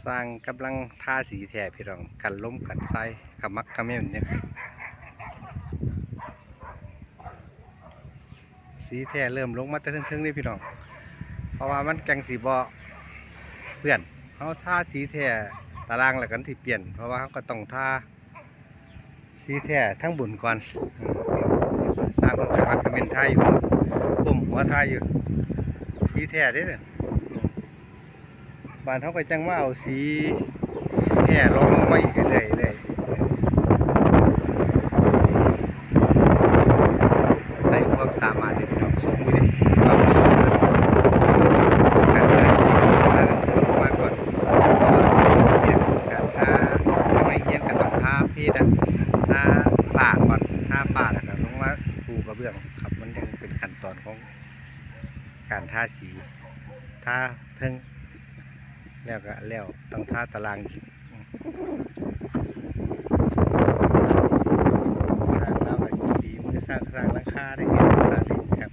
สร้างกำลังทาสีแถบพี่น้องกันล้มกันไส้ขมักขมิ้นเนี่ยสีแถบเริ่มลงมาแต่ทึ่งๆนี่พี่น้องเพราะว่ามันแกงสีบอเปลี่ยนเขาทาสีแถบตารางแล้วกันที่เปลี่ยนเพราะว่าเขาก็ต้องทาสีแถบทั้งบุญก่อนสร้างคนขมักขมิ้นทาอยู่ปุ่มหัวทาอยู่สีแถบนี่เนี่ยบ้านเขาไปจังว่าเอาสีแถบลงมาอีกเรื่อยๆเลยใส่ความสามารถที่พี่น้องสูงไปดิความสูงการทาสีถ้าต้องขึ้นลงมาก่อนเพราะว่าเรียนการทาทำไมเรียนกันต้องทาพี่นะทาฝ้าก่อนทาฝ้าแล้วก็ลงมาปูกระเบื้องครับมันยังเป็นขั้นตอนของการทาสีทาเพิ่งแล้วก็แล้วต้องทาตารางอีกทางเราก็สีมือสร้างหลังคาได้เห็นสร้างดีครับ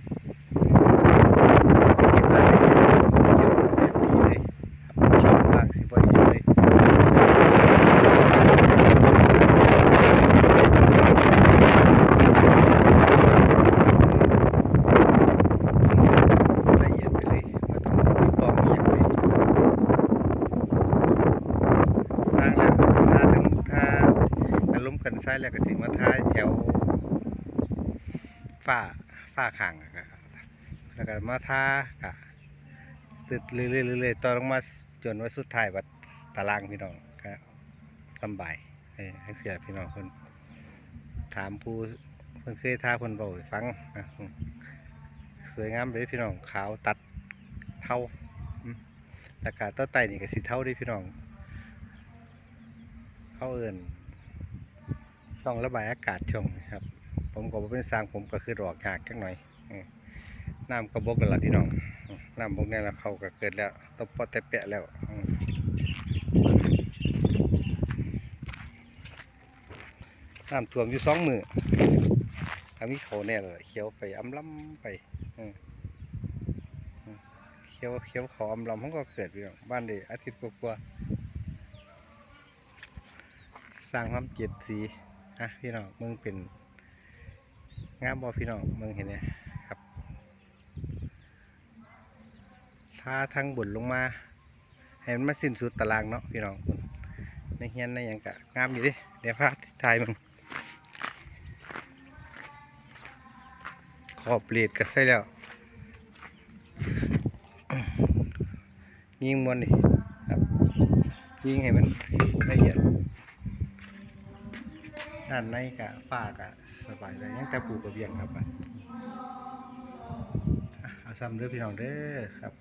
เก็บรายละเอียดเก็บแบบดีเลยครับชอบบางสิบอยเลยละเอียดไปเลยไม่ต้องมีปอกมีอย่างเลยสร้างแล้วถ้าถึงถ้าอารมณ์กันใช้แล้วก็สิมาท้ายแถวฝ้าข้างแล้วก็มาทากะติดเรื่อยๆต่อลงมาจนว่าสุดท้ายวัดตารางพี่น้องก็ลำบากให้เสียพี่น้องคนถามผู้คนเคยทาคนบอกให้ฟังนะสวยงามเลยพี่น้องขาวตัดเท่าแต่กาต้นไต่นี่ก็สีเท่าด้วยพี่น้องเขาเอินช่องระบายอากาศช่องครับผมก็เป็นสร้างผมก็คือดอกยากจังหน่อยน้ำกระบอกกันละพี่น้องน้ำบกนี่แล้วเขาก็เกิดแล้วตบปอแต่แปะแล้วน้ำท่วมอยู่2 มื้อถ้ามีเขาเนี่ยเลยเขียวไปอำล้ำไปเขียวเขาอำล้ำเขาก็เกิดพี่น้องบ้านเด็กอาทิตย์กว่าสร้างความเจ็บสีพี่น้องมึงเป็นงามบ่พี่น้องมึงเห็นไหมครับถ้าทั้งบนลงมาให้มันมาสิ้นสุดตารางเนาะพี่น้องในเฮียนในอย่างกะงามอยู่ดิเดี๋ยวพาถ่ายมึงขอบเปลียดก็ใส่แล้วยิงมวนดิครับยิงให้มันละเอียดด้านในกะฝ้ากะสบายเลยยังแต่ปลูกกระเบียงครับเอาซ้ำเด้อพี่น้องเด้อครับ